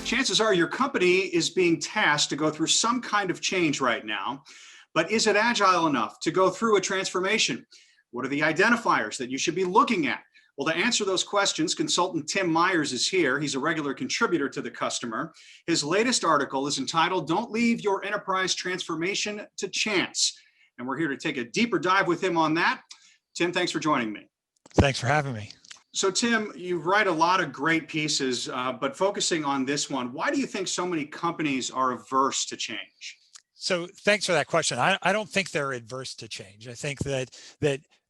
Chances are your company is being tasked to go through some kind of change right now, but is it agile enough to go through a transformation? What are the identifiers that you should be looking at? Well, to answer those questions, consultant Tim Myers is here. He's a regular contributor to The Customer. His latest article is entitled, "Don't Leave Your Enterprise Transformation to Chance." And we're here to take a deeper dive with him on that. Tim, thanks for joining me. Thanks for having me. So Tim, you write a lot of great pieces, but focusing on this one, why do you think so many companies are averse to change? So thanks for that question. I don't think they're adverse to change. I think that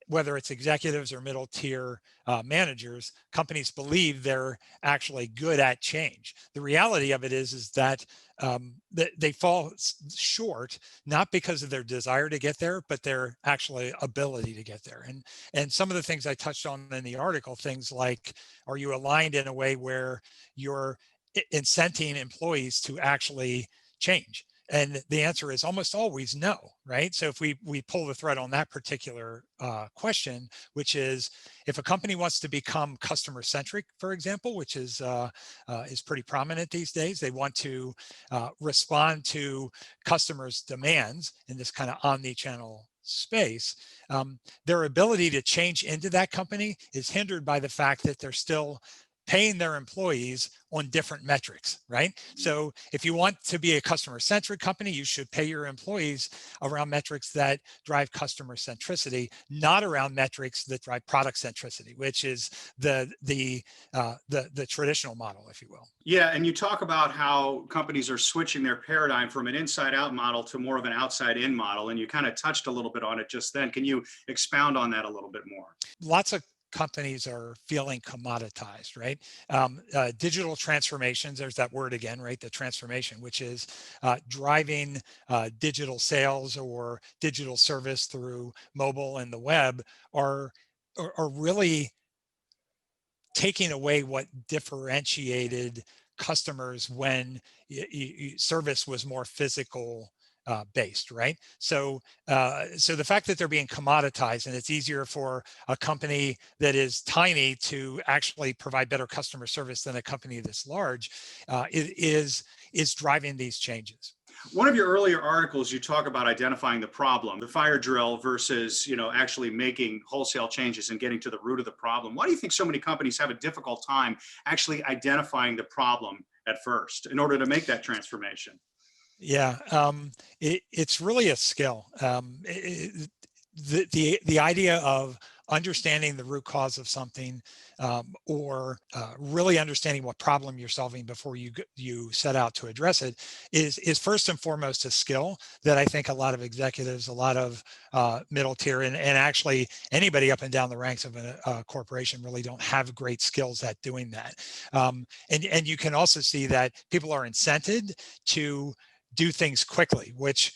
whether it's executives or middle tier managers, companies believe they're actually good at change. The reality of it is that they fall short, not because of their desire to get there, but their actually ability to get there. And some of the things I touched on in the article, things like, are you aligned in a way where you're incenting employees to actually change? And the answer is almost always no, right? So if we pull the thread on that particular question, which is, if a company wants to become customer centric, for example, which is pretty prominent these days, they want to respond to customers' demands in this kind of omni-channel space, their ability to change into that company is hindered by the fact that they're still paying their employees on different metrics, right? So if you want to be a customer-centric company, you should pay your employees around metrics that drive customer centricity, not around metrics that drive product centricity, which is the traditional model, if you will. Yeah, and you talk about how companies are switching their paradigm from an inside-out model to more of an outside-in model, and you kind of touched a little bit on it just then. Can you expound on that a little bit more? Lots of companies are feeling commoditized, right? Digital transformations, there's that word again, right? The transformation, which is driving digital sales or digital service through mobile and the web are really taking away what differentiated customers when service was more physical based, right? So the fact that they're being commoditized, and it's easier for a company that is tiny to actually provide better customer service than a company that's large, is driving these changes. One of your earlier articles, you talk about identifying the problem, the fire drill versus, actually making wholesale changes and getting to the root of the problem. Why do you think so many companies have a difficult time actually identifying the problem at first in order to make that transformation? Yeah, it's really a skill. The idea of understanding the root cause of something, or really understanding what problem you're solving before you set out to address it is first and foremost a skill that I think a lot of executives, a lot of middle tier, and actually anybody up and down the ranks of a corporation really don't have great skills at doing that. And you can also see that people are incented to do things quickly, which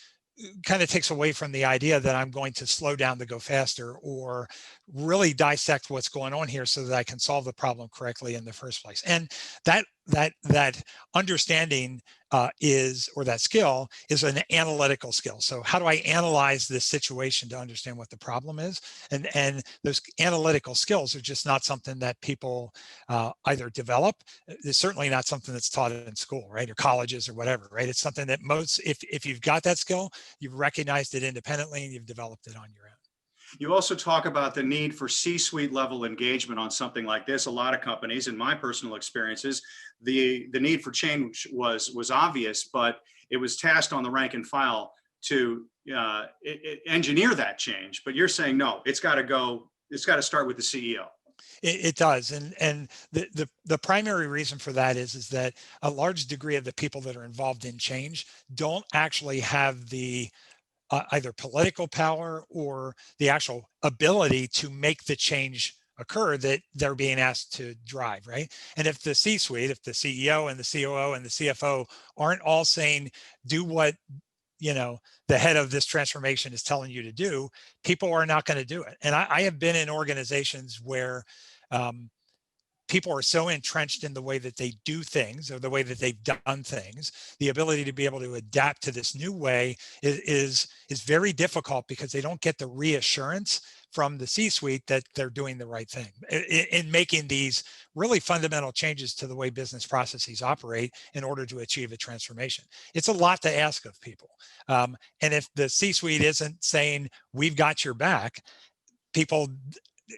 kind of takes away from the idea that I'm going to slow down to go faster, or really dissect what's going on here so that I can solve the problem correctly in the first place. And that understanding or that skill is an analytical skill. So how do I analyze this situation to understand what the problem is? And those analytical skills are just not something that people either develop. It's certainly not something that's taught in school, right? Or colleges or whatever, right? It's something that if you've got that skill, you've recognized it independently and you've developed it on your own. You also talk about the need for C-suite level engagement on something like this. A lot of companies, in my personal experiences, the need for change was obvious, but it was tasked on the rank and file to engineer that change. But you're saying, no, it's got to start with the CEO. It does, and the primary reason for that is that a large degree of the people that are involved in change don't actually have the either political power or the actual ability to make the change occur that they're being asked to drive, right? And if the C-suite, if the CEO and the COO and the CFO aren't all saying, do what the head of this transformation is telling you to do, people are not going to do it. And I have been in organizations where people are so entrenched in the way that they do things or the way that they've done things, the ability to be able to adapt to this new way is very difficult because they don't get the reassurance from the C-suite that they're doing the right thing in making these really fundamental changes to the way business processes operate in order to achieve a transformation. It's a lot to ask of people. And if the C-suite isn't saying, we've got your back, people,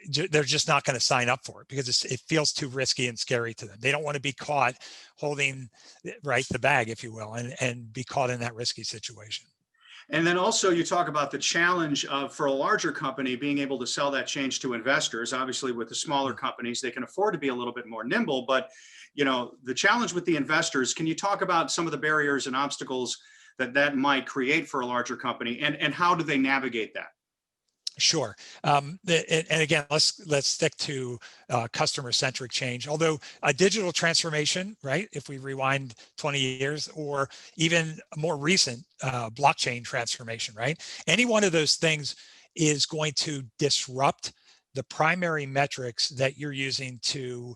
they're just not going to sign up for it because it feels too risky and scary to them. They don't want to be caught holding the bag, if you will, and be caught in that risky situation. And then also you talk about the challenge of, for a larger company, being able to sell that change to investors. Obviously, with the smaller companies, they can afford to be a little bit more nimble, but the challenge with the investors, can you talk about some of the barriers and obstacles that might create for a larger company, and how do they navigate that? Sure. And again, let's stick to customer-centric change. Although a digital transformation, right? If we rewind 20 years, or even more recent blockchain transformation, right? Any one of those things is going to disrupt the primary metrics that you're using to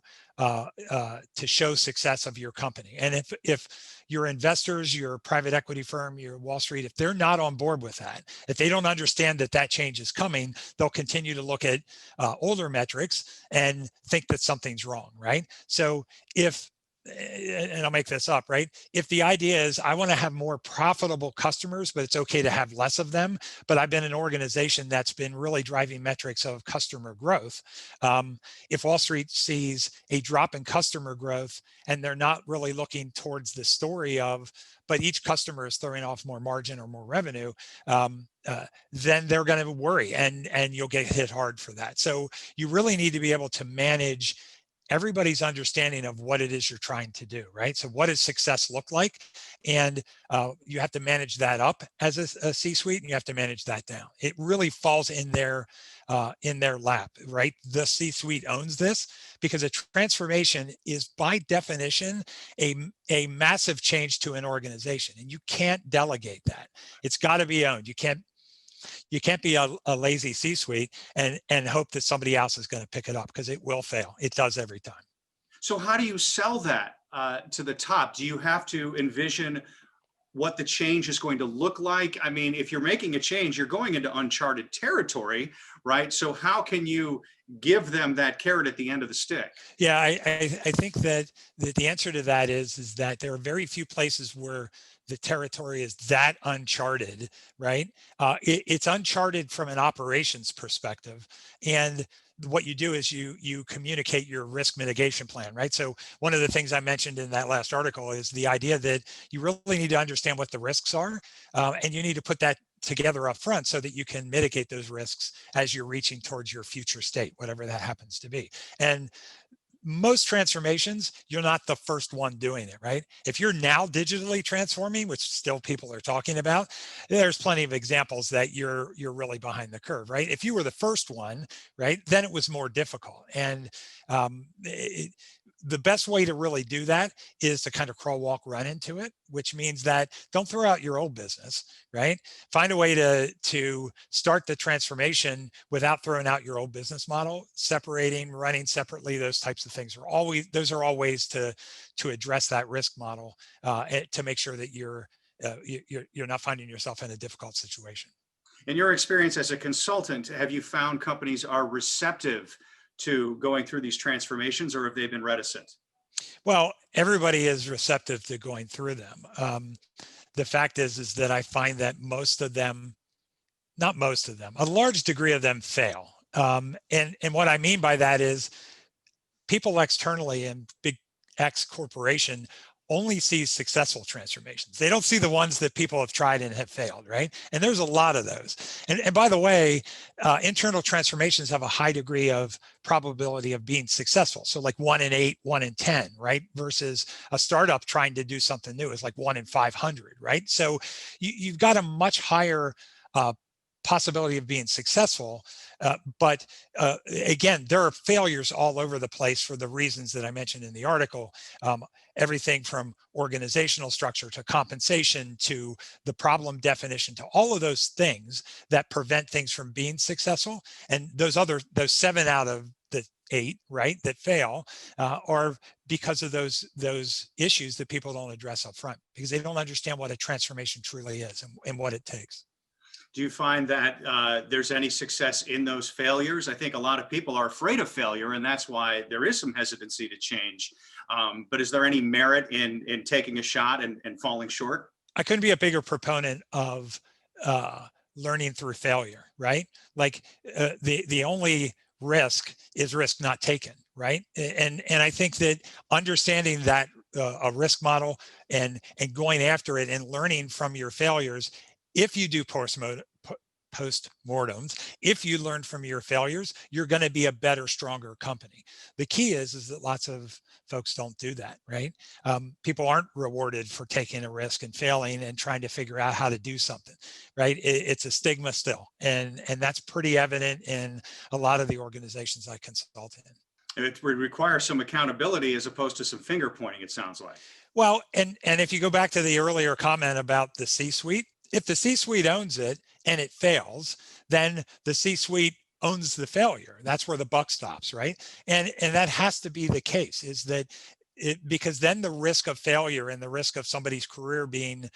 show success of your company. And if your investors, your private equity firm, your Wall Street, if they're not on board with that, if they don't understand that change is coming, they'll continue to look at older metrics and think that something's wrong, right? So and I'll make this up, right? If the idea is I want to have more profitable customers, but it's okay to have less of them, but I've been an organization that's been really driving metrics of customer growth. If Wall Street sees a drop in customer growth and they're not really looking towards the story of, but each customer is throwing off more margin or more revenue, then they're going to worry, and you'll get hit hard for that. So you really need to be able to manage everybody's understanding of what it is you're trying to do, right? So what does success look like? And you have to manage that up as a C-suite, and you have to manage that down. It really falls in their lap, right? The C-suite owns this, because a transformation is by definition a massive change to an organization, and you can't delegate that. It's got to be owned. You can't be a lazy C-suite and hope that somebody else is going to pick it up, because it will fail. It does every time. So how do you sell that to the top? Do you have to envision what the change is going to look like? I mean, if you're making a change, you're going into uncharted territory, right? So how can you give them that carrot at the end of the stick? Yeah, I think that the answer to that is that there are very few places where the territory is that uncharted, right? It's uncharted from an operations perspective, and what you do is you communicate your risk mitigation plan, right? So one of the things I mentioned in that last article is the idea that you really need to understand what the risks are, and you need to put that together up front so that you can mitigate those risks as you're reaching towards your future state, whatever that happens to be. And most transformations, you're not the first one doing it, right? If you're now digitally transforming, which still people are talking about, there's plenty of examples that you're really behind the curve, right? If you were the first one, right, then it was more difficult. And the best way to really do that is to kind of crawl, walk, run into it, which means that don't throw out your old business, right? Find a way to start the transformation without throwing out your old business model, separating, running separately. Those types of things are all ways to address that risk model, to make sure that you're not finding yourself in a difficult situation. In your experience as a consultant, have you found companies are receptive to going through these transformations, or have they been reticent? Well, everybody is receptive to going through them. The fact is that I find that most of them, not most of them, a large degree of them fail. And what I mean by that is people externally in big X corporation only sees successful transformations. They don't see the ones that people have tried and have failed, right? And there's a lot of those. And by the way, internal transformations have a high degree of probability of being successful. So like 1 in 8, 1 in 10, right? Versus a startup trying to do something new is like 1 in 500, right? So you've got a much higher possibility of being successful. But again, there are failures all over the place for the reasons that I mentioned in the article. Everything from organizational structure to compensation to the problem definition to all of those things that prevent things from being successful. And those 7 out of the 8, right, that fail are because of those issues that people don't address up front, because they don't understand what a transformation truly is and what it takes. Do you find that there's any success in those failures? I think a lot of people are afraid of failure, and that's why there is some hesitancy to change. But is there any merit in taking a shot and falling short? I couldn't be a bigger proponent of learning through failure, right? Like the only risk is risk not taken, right? And I think that understanding that a risk model and going after it and learning from your failures, if you do post-mortems, if you learn from your failures, you're going to be a better, stronger company. The key is that lots of folks don't do that, right? People aren't rewarded for taking a risk and failing and trying to figure out how to do something, right? It's a stigma still, and that's pretty evident in a lot of the organizations I consult in. It would require some accountability as opposed to some finger pointing, it sounds like. Well, and if you go back to the earlier comment about the C-suite, if the C-suite owns it and it fails, then the C-suite owns the failure. That's where the buck stops, right? And that has to be the case, is that because then the risk of failure and the risk of somebody's career being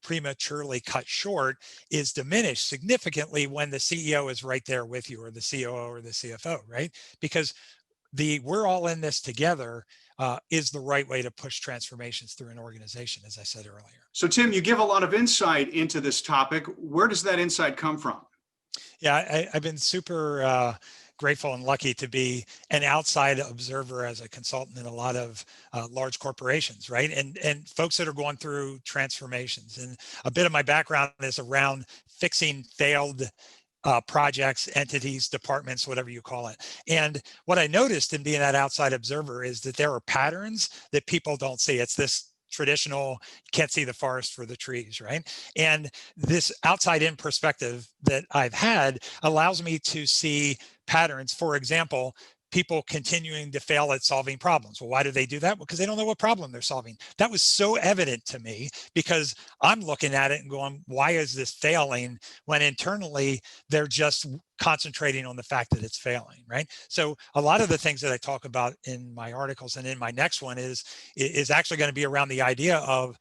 prematurely cut short is diminished significantly when the CEO is right there with you, or the COO or the CFO, right? Because we're all in this together is the right way to push transformations through an organization, as I said earlier. So Tim, you give a lot of insight into this topic. Where does that insight come from? Yeah, I've been super grateful and lucky to be an outside observer as a consultant in a lot of large corporations, right? And folks that are going through transformations. And a bit of my background is around fixing failed projects, entities, departments, whatever you call it. And what I noticed in being that outside observer is that there are patterns that people don't see. It's this traditional, you can't see the forest for the trees, right? And this outside in perspective that I've had allows me to see patterns. For example, people continuing to fail at solving problems. Well, why do they do that? Well, because they don't know what problem they're solving. That was so evident to me because I'm looking at it and going, why is this failing? When internally they're just concentrating on the fact that it's failing, right? So a lot of the things that I talk about in my articles and in my next one is actually going to be around the idea of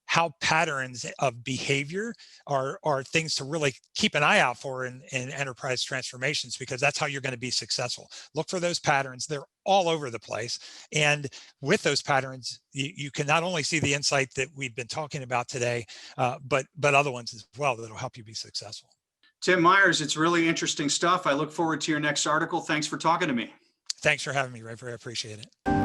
how patterns of behavior are things to really keep an eye out for in enterprise transformations, because that's how you're going to be successful. Look for those patterns. They're all over the place. And with those patterns, you can not only see the insight that we've been talking about today, but other ones as well that'll help you be successful. Tim Myers, it's really interesting stuff. I look forward to your next article. Thanks for talking to me. Thanks for having me, Rafer. I appreciate it.